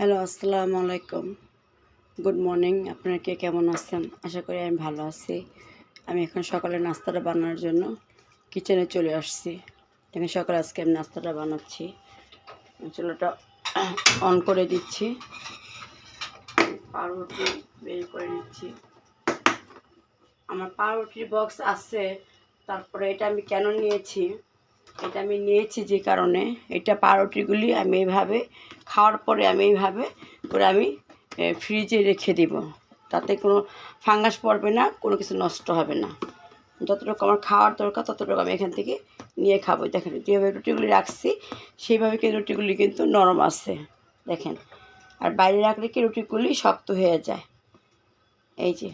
Hello, আসসালামু আলাইকুম। Good morning. আপনারা কে কেমন আছেন? আশা করি আমি ভালো আছি। আমি এখন সকালে নাস্তাটা বানানোর জন্য কিচেনে চলে আসছি। দেখেন সকালে আজকে আমি নাস্তাটা বানাচ্ছি। চুলাটা অন করে দিচ্ছি, পাউরুটি বের করে নিচ্ছি। আমার পাউরুটির বক্স আছে, তারপরে এটা আমি কেন নিয়েছি, এটা আমি নিয়েছি যে কারণে, এটা পাউরুটিগুলি আমি এইভাবে খাওয়ার পরে আমি এইভাবে করে আমি ফ্রিজে রেখে দিব। তাতে কোনো ফাঙ্গাস পড়বে না, কোনো কিছু নষ্ট হবে না। যতটুকু আমার খাওয়ার দরকার ততটুকু আমি এখান থেকে নিয়ে খাবো। দেখেন যেভাবে রুটিগুলি রাখছি সেইভাবে কিন্তু রুটিগুলি কিন্তু নরম আছে, দেখেন। আর বাইরে রাখলে কি রুটিগুলি শক্ত হয়ে যায়। এই যে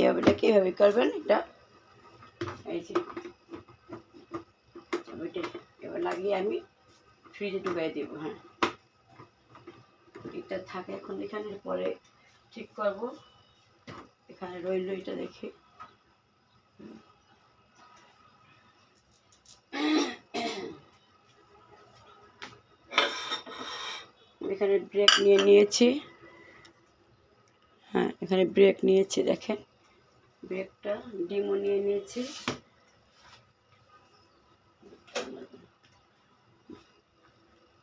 এভাবে কীভাবে করবেন এটা, এই যে এবার লাগিয়ে আমি ফ্রিজে ঢুকাই দেব। হ্যাঁ, এটা থাকে এখন এখানে, পরে ঠিক করব। এখানে রইল, এটা দেখি এখানে ব্রেক নিয়ে নিয়েছি। হ্যাঁ, এখানে ব্রেক নিয়েছি, দেখেন ব্রেকটা ডিমও নিয়ে নিয়েছি।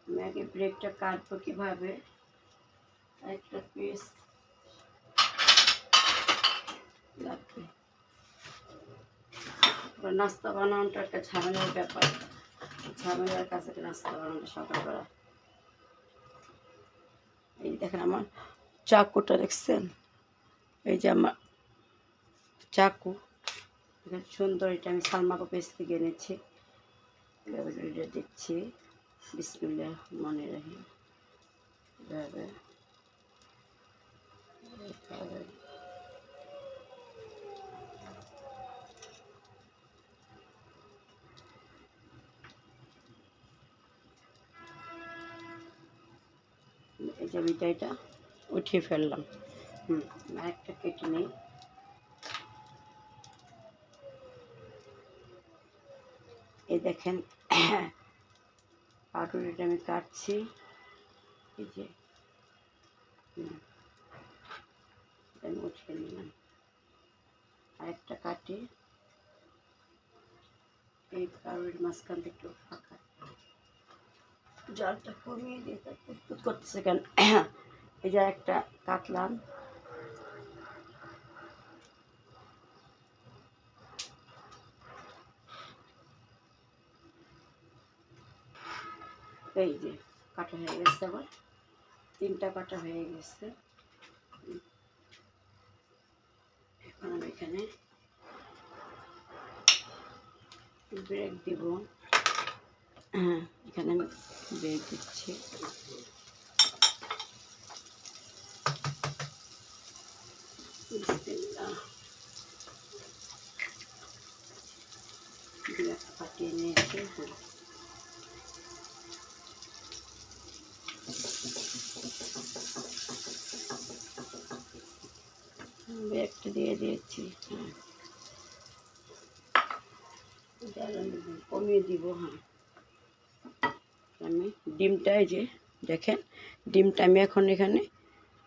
আমি আগে ব্রেকটা কাটবো কীভাবে, একটা পিস লাগবে। নাস্তা বানানোটা একটা ঝামেলার ব্যাপার, ঝামেলার কাছে নাস্তা বানানোটা সকালবেলা। এই দেখেন আমার চাকুটা দেখছেন, এই যে আমার চাকু, দেখেন সুন্দর। এটা আমি সালমা পেজ থেকে এনেছি। এটা দিচ্ছি, বিসমিল্লাহ মনে রাখি। এভাবে এই যে আমি এটা উঠিয়ে ফেললাম। আরেকটা কেটে নেই। এই দেখেন পাউরুটিটা আমি কাটছি, এই যে আমি উঠিয়ে নিলাম। আরেকটা কাটি, এই পাউরুটির মাঝখান থেকে একটু ফাঁকা, জলটা কমিয়ে দিয়ে তারপর করতেছে কেন। এই যে একটা কাটলাম, এই যে কাটা হয়ে গেছে, আবার তিনটা কাটা হয়ে গেছে। এখন আমি এখানে ব্রেক দিব। হ্যাঁ, এখানে আমি ব্রেক দিচ্ছি। ফাটিয়ে নিয়েছি। ব্রেকটা দিয়ে দিয়েছি। কমিয়ে দিব। হ্যাঁ, আমি ডিমটা, এই যে দেখেন ডিমটা আমি এখন এখানে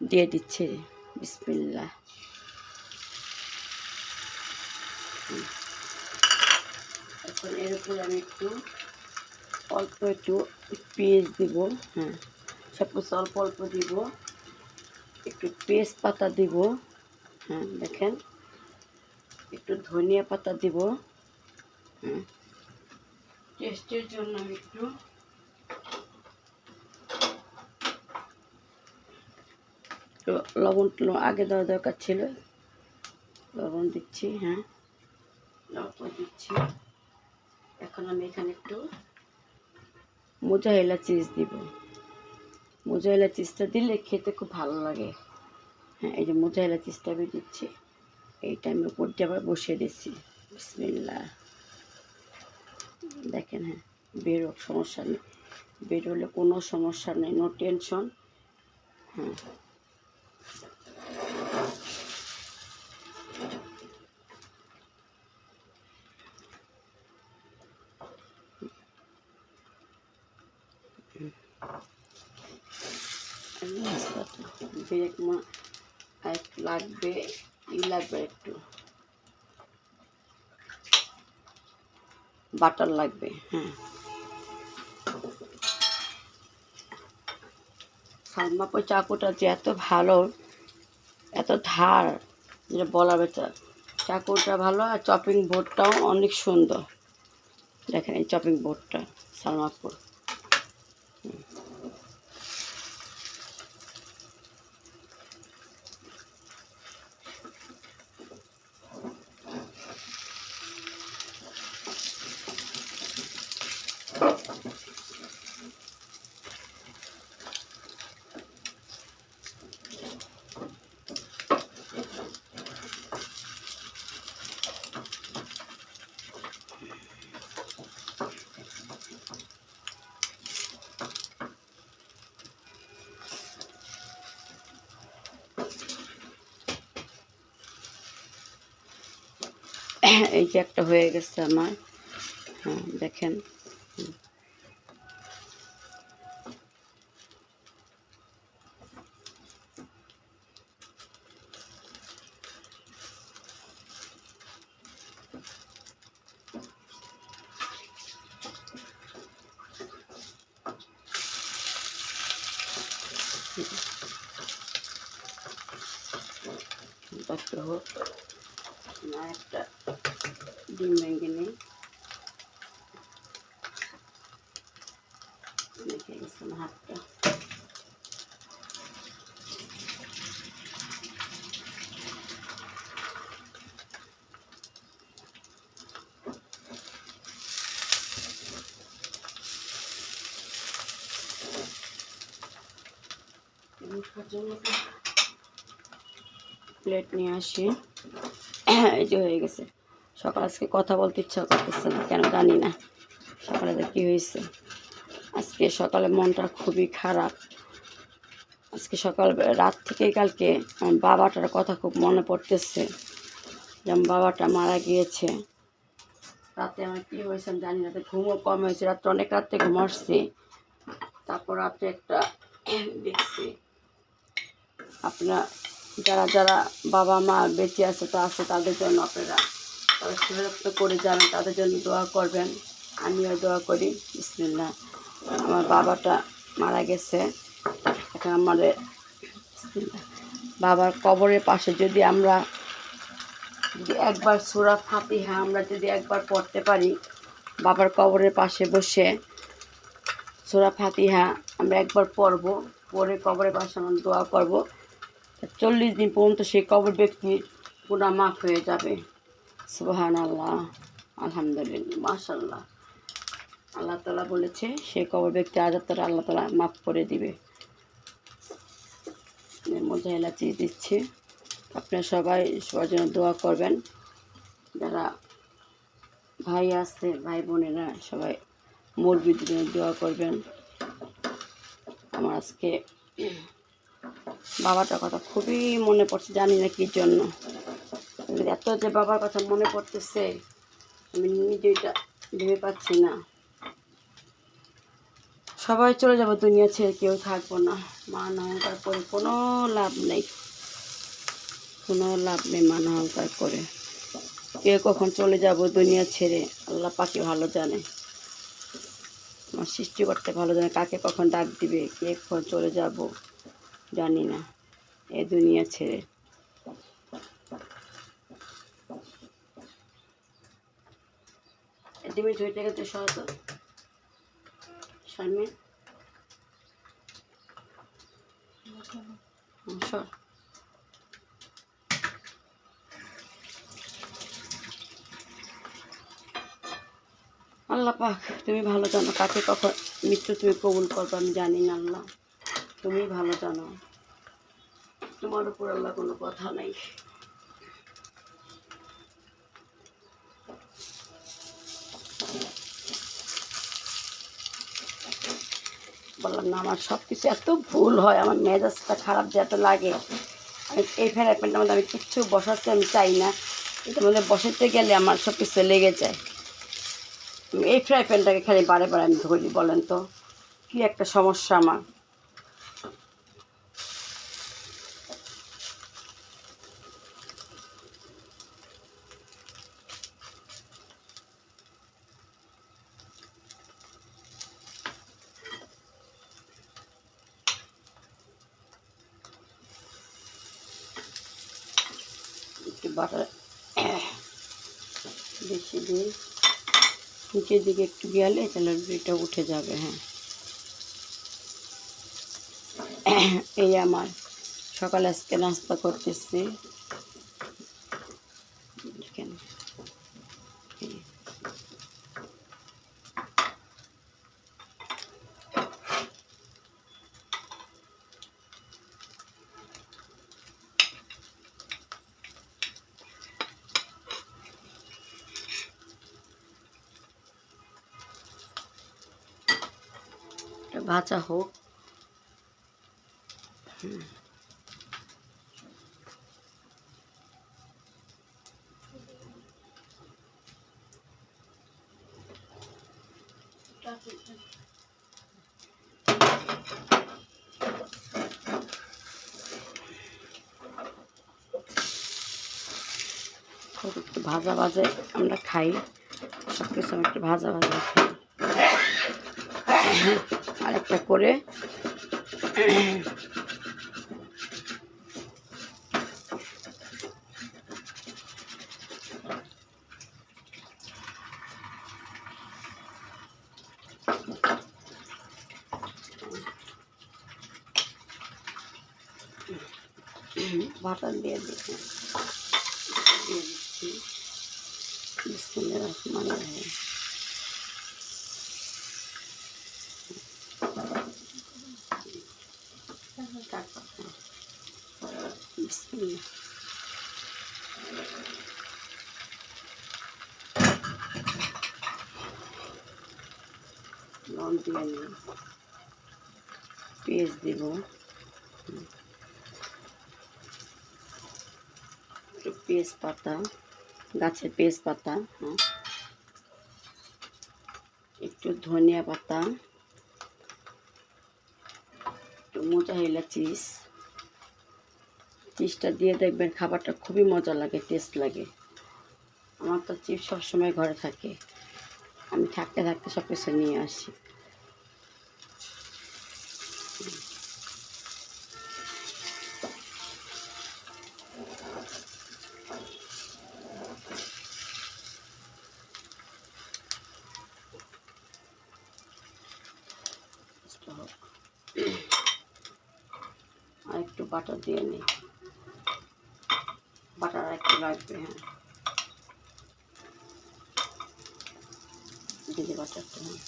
দিয়ে দিচ্ছি, বিসমিল্লাহ। এখন এর উপরে আমি অল্প একটু পেঁয়াজ দিব। হ্যাঁ, সব কিছু অল্প অল্প দিব, একটু তেজপাতা দিব। হ্যাঁ, দেখেন একটু ধনিয়া পাতা দিব। হ্যাঁ, টেস্টের জন্য আমি একটু লবণ আগে দেওয়া দরকার ছিল, লবণ দিচ্ছি। হ্যাঁ, লবণ দিচ্ছি। এখন আমি এখানে একটু মোজারেলা চিজ দিব। মোজারেলা চিজটা দিলে খেতে খুব ভালো লাগে। হ্যাঁ, এই যে মোজারেলা চিজটা আমি দিচ্ছি। এইটা আমি উপর দিয়ে আবার বসিয়ে দিচ্ছি, বিসমিল্লাহ। দেখেন, হ্যাঁ বেরোক, সমস্যা নেই, বেরোলে কোনো সমস্যা নেই, নো টেনশন। হ্যাঁ, ব্রেক একটু লাগবে, লাগবে একটু বাটার লাগবে। হ্যাঁ, সালমাপুর চাকুটা যে এত ভালো, এত ধার, যেটা বলার বেচার। চাকুটা ভালো আর চপিং বোর্ডটাও অনেক সুন্দর। দেখেন এই চপিং বোর্ডটা সালমাপুর। এই যে একটা হয়ে গেছে আমার। হ্যাঁ দেখেন, একটু হোক না, একটা ডিম ভেঙে নিই। দেখে গেছে আমার হাতটা। প্লেট নিয়ে আসি। এই যে হয়ে গেছে। সকাল আজকে কথা বলতে ইচ্ছা করতেছে না, কেন জানি না সকালে কী হয়েছে। আজকে সকালে মনটা খুবই খারাপ। আজকে সকাল রাত থেকে কালকে আমার বাবাটার কথা খুব মনে পড়তেছে, যে আমার বাবাটা মারা গিয়েছে। রাতে আমার কী হয়েছে আমি জানি না, ঘুমও কম হয়েছে, রাত্রে অনেক রাত্রে ঘুম আসছি। তারপর রাত্রে একটা দেখছি, আপনার যারা যারা বাবা মা বেঁচে আছে তো আছে, তাদের জন্য আপনারা তারা সুরক্ষিত করে যাবেন, তাদের জন্য দোয়া করবেন। আমিও দোয়া করি। বিসমিল্লাহ। আমার বাবাটা মারা গেছে, এখন আমাদের বাবার কবরের পাশে যদি আমরা একবার সূরা ফাতিহা আমরা যদি একবার পড়তে পারি, বাবার কবরের পাশে বসে সূরা ফাতিহা আমরা একবার পড়ব, পড়ে কবরের পাশে আমরা দোয়া করব, 40 দিন পর্যন্ত সেই কবর ব্যক্তির গুনাহ মাফ হয়ে যাবে। সুবহানাল্লাহ, আলহামদুলিল্লাহ, মাশাআল্লাহ। আল্লাহ তাআলা বলেছে সেই কবর ব্যক্তি আযাবটা আল্লাহ তাআলা মাফ করে দিবে। এর মধ্যে এলাচি দিচ্ছি। আপনারা সবাই সবার জন্য দোয়া করবেন। যারা ভাই আছে, ভাই বোনেরা সবাই মুরব্বিদের জন্য দোয়া করবেন। আমার আজকে বাবাটার কথা খুবই মনে পড়ছে, জানি না কী জন্য। এত যে বাবার কথা মনে পড়তেছে আমি নিজে এটা ভেবে পাচ্ছি না। সবাই চলে যাব দুনিয়া ছেড়ে, কেউ থাকবো না। মান অহংকার করে কোনো লাভ নেই, কোনো লাভ নেই মান অহংকার করে। কে কখন চলে যাব দুনিয়া ছেড়ে আল্লাহ পাকে ভালো জানে, আমার সৃষ্টিকর্তা ভালো জানে কাকে কখন ডাক দিবে, কে কখন চলে যাব জানি না এ দুনিয়া ছেড়ে। ডিমের ঝুড়িটা কিন্তু সহজ শারমিন, সর। আল্লাহ পাক তুমি ভালো জানো কাকে কখন মৃত্যু তুমি কবুল করবে, আমি জানি না। আল্লাহ তুমি ভালো জানো, তোমার উপর আল্লাহ কোনো কথা নাই। বললাম না আমার সব কিছু এত ভুল হয়, আমার মেজাজটা খারাপ যে এত লাগে। আমি এই ফ্রাই প্যানটার মধ্যে আমি কিচ্ছু বসাতে আমি চাই না, এটার মধ্যে বসাতে গেলে আমার সব কিছু লেগে যায়। এই ফ্রাই প্যানটাকে খালি বারে বারে আমি ধরি, বলেন তো কী একটা সমস্যা আমার। বাটার বেশি দিয়ে নিচের দিকে একটু গেলে তাহলে এটা উঠে যাবে। হ্যাঁ, এই আমার সকালে আজকে নাস্তা করতেছি। ভাজা হোক। একটু ভাজা ভাজা আমরা খাই, সব কিছু আমি একটু ভাজা ভাজা খাই। আরেকটা করে বাটার দিয়ে দিচ্ছি। বিসমিল্লাহির রহমানির রহিম। বিসমিল্লাহ। লবণ দিয়ে নিই, পেঁয়াজ দিব, একটু পেঁয়াজ পাতা, গাছের পেঁয়াজ পাতা, একটু ধনিয়া পাতা, একটু মোজারেলা চিজটা দিয়ে দেখবেন খাবারটা খুবই মজা লাগে, টেস্ট লাগে। আমার তো চিপস সবসময় ঘরে থাকে, আমি থাকতে থাকতে সব কিছু নিয়ে আসি। আর একটু বাটার দিয়ে নিই, বাটার একটু লাগবে। হ্যাঁ, দিয়ে বাটারটা। হ্যাঁ,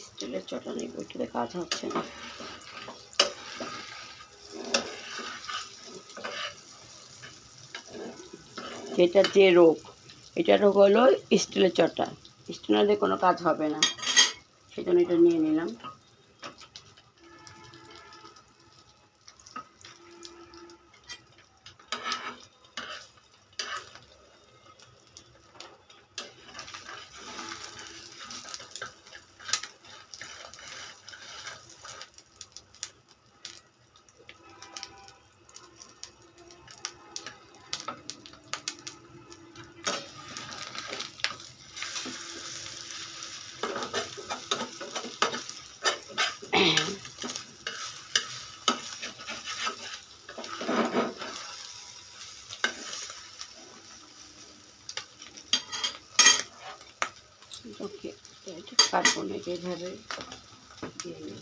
স্টিলের চটানি বইটিতে কাজ হচ্ছে না। যেটা যে রোগ, এটা রোগ হলো স্টিলের চটা, স্টিলের দিয়ে কোনো কাজ হবে না, সেজন্য এটা নিয়ে নিলাম। ওকে, এটা কাটবো না, এইভাবে দিয়ে নিই।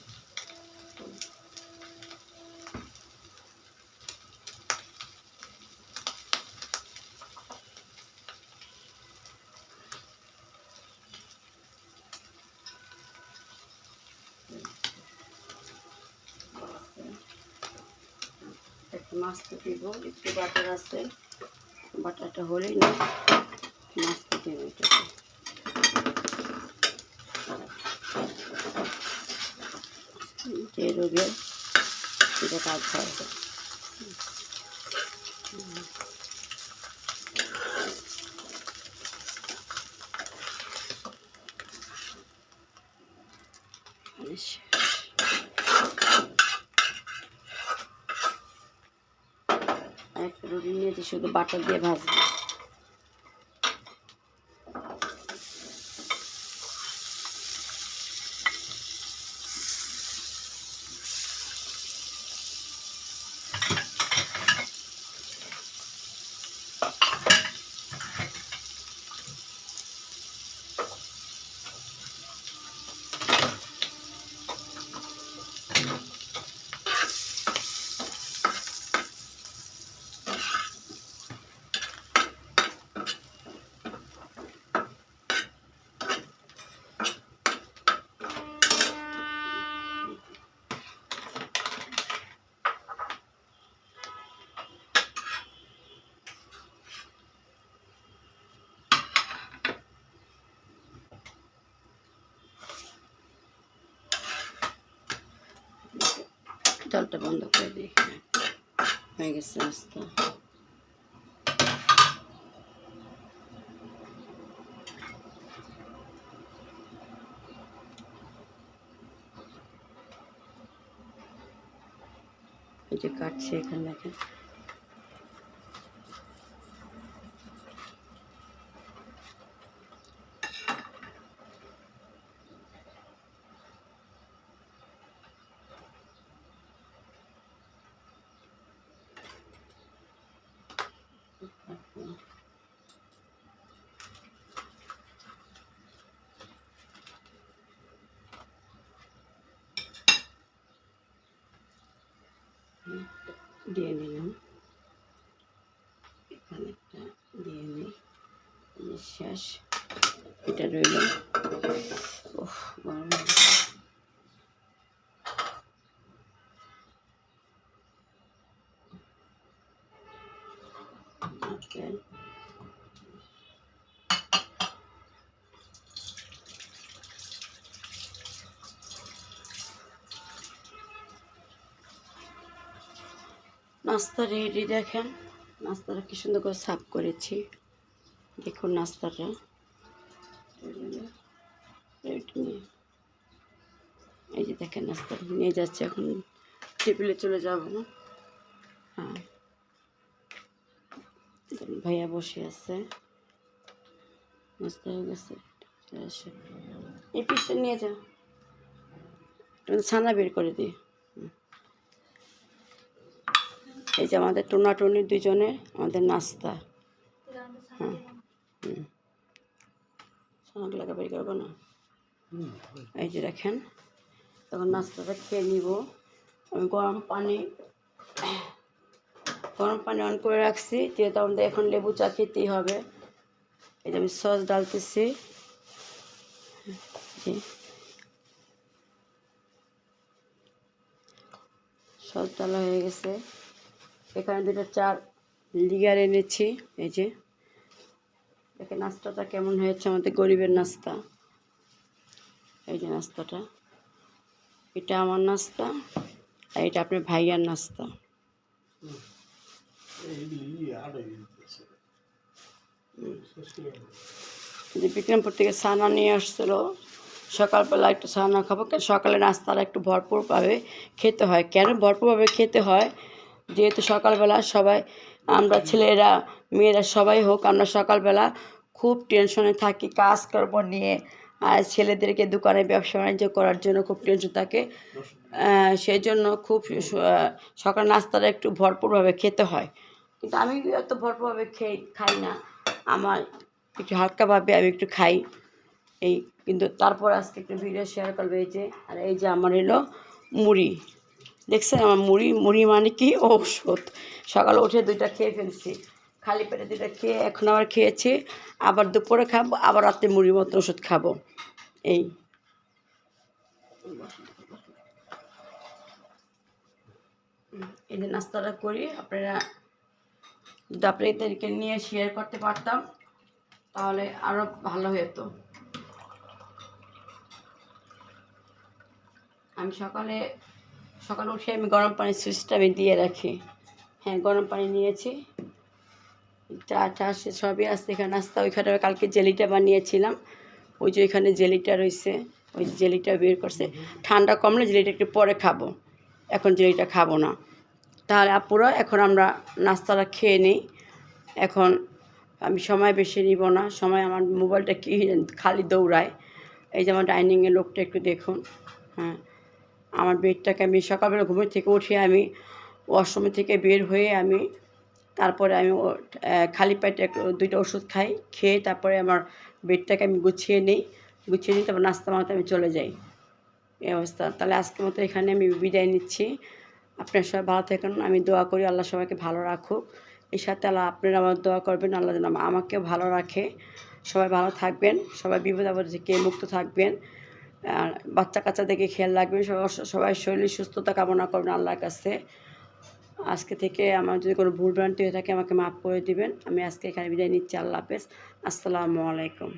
একটু মাছটা দিব, একটু বাটার আছে, বাটারটা হলেই না মাছটা দেবো। এটাকে যে রোগের এটা কাজ হয়। একটু রুটি নিয়েছি, শুধু বাটার দিয়ে ভাজবো। জলটা বন্ধ করে দিই। হয়ে গেছে নাস্তা। এই যে কাটছি, এখানে দেখেন। দিয়ে নিলাম, এখানে একটা দিয়ে নিই, শেষ। এটা রইল। ওহ, গরম। নাস্তা রেডি, দেখেন নাস্তাটা কি সুন্দর করে সার্ভ করেছি। দেখুন নাস্তাটা এই যে দেখেন, নাস্তাটা নিয়ে যাচ্ছে, এখন টেবিলে চলে যাব। হ্যাঁ, ভাইয়া বসে আছে, নাস্তা হয়ে গেছে। এই পিসটা নিয়ে যা, ছানা বের করে দিই। এই যে আমাদের টোনাটুনি দুজনে আমাদের নাস্তা। হ্যাঁ, ছানাগুলোকে বের করবো না। এই যে দেখেন, তখন নাস্তাটা খেয়ে নিব। আমি গরম পানি অন করে রাখছি, যেহেতু আমাদের এখন লেবু চা খেতেই হবে। এই যে আমি সস ডালতেছি। সস ডালা হয়ে গেছে। এখানে দুটো চার লিগার এনেছি। এই যে দেখে নাস্তাটা কেমন হয়েছে, আমাদের গরিবের নাস্তা। এই যে নাস্তাটা, এটা আমার নাস্তা, আর এটা আপনার ভাইয়ার নাস্তা। যে বিক্রমপুর থেকে ছানা নিয়ে আসছিল, সকালবেলা একটু ছানা খাবো, সকালে নাস্তাটা একটু ভরপুরভাবে খেতে হয়। কেন ভরপুরভাবে খেতে হয়? যেহেতু সকালবেলা সবাই, আমরা ছেলেরা মেয়েরা সবাই হোক, আমরা সকালবেলা খুব টেনশনে থাকি কাজকর্ম নিয়ে, আর ছেলেদেরকে দোকানে ব্যবসা বাণিজ্য করার জন্য খুব টেনশন থাকে। সেই জন্য খুব সকাল নাস্তাটা একটু ভরপুরভাবে খেতে হয়। কিন্তু আমি অত ভরপুরভাবে খাই না, আমার একটু হালকাভাবে আমি একটু খাই। এই কিন্তু তারপর আজকে একটু ভিডিও শেয়ার করবে। এই যে, আর এই যে আমার এলো মুড়ি, দেখছেন আমার মুড়ি মানে কি ঔষধ। সকালে উঠে দুইটা খেয়ে ফেলছি, খালি পেটে দুইটা খেয়ে এখন আবার খেয়েছি, আবার দুপুরে খাবো, আবার রাতে মুড়ির মতো ওষুধ খাবো। এই যে নাস্তাটা করি, আপনাদেরকে নিয়ে শেয়ার করতে পারতাম তাহলে আরও ভালো হতো। আমি সকালে উঠে আমি গরম পানির সুইচটা আমি দিয়ে রাখি। হ্যাঁ, গরম পানি নিয়েছি, চা সবই আসছে। এখানে নাস্তা, ওইখানে কালকে জেলিটা বানিয়েছিলাম, ওই যে ওইখানে জেলিটা রয়েছে, ওই জেলিটা বের করছে। ঠান্ডা কমলে জেলিটা একটু পরে খাবো, এখন জেলিটা খাবো না। তাহলে আপুরা এখন আমরা নাস্তাটা খেয়ে নিই। এখন আমি সময় বেশি নিব না, সময় আমার মোবাইলটা কি খালি দৌড়ায়। এই যে আমার ডাইনিংয়ের লোকটা একটু দেখুন। হ্যাঁ, আমার বেডটাকে আমি সকালবেলা ঘুমের থেকে উঠে আমি ওয়াশরুম থেকে বের হয়ে আমি তারপরে আমি খালি পেটে দুইটা ওষুধ খাই, খেয়ে তারপরে আমার বেডটাকে আমি গুছিয়ে নিই, তারপর নাস্তা বানাতে আমি চলে যাই। এই অবস্থা। তাহলে আজকের মতো এখানে আমি বিদায় নিচ্ছি। আপনারা সবাই ভালো থাকুন, আমি দোয়া করি আল্লাহ সবাইকে ভালো রাখুক। এর সাথে আল্লাহ আপনারা আমার দোয়া করবেন আল্লাহ যেন আমাকেও ভালো রাখে। সবাই ভালো থাকবেন, সবাই বিপদ আপদ থেকে মুক্ত থাকবেন, আর বাচ্চা কাচ্চাদেরকে খেয়াল রাখবেন, সবাই শরীর সুস্থতা কামনা করবেন আল্লাহর কাছে। আজকে থেকে আমার যদি কোনো ভুল ভ্রান্তি হয়ে থাকে আমাকে মাফ করে দিবেন। আমি আজকে এখানে বিদায় নিচ্ছি। আল্লাহ হাফেজ। আসসালামু আলাইকুম।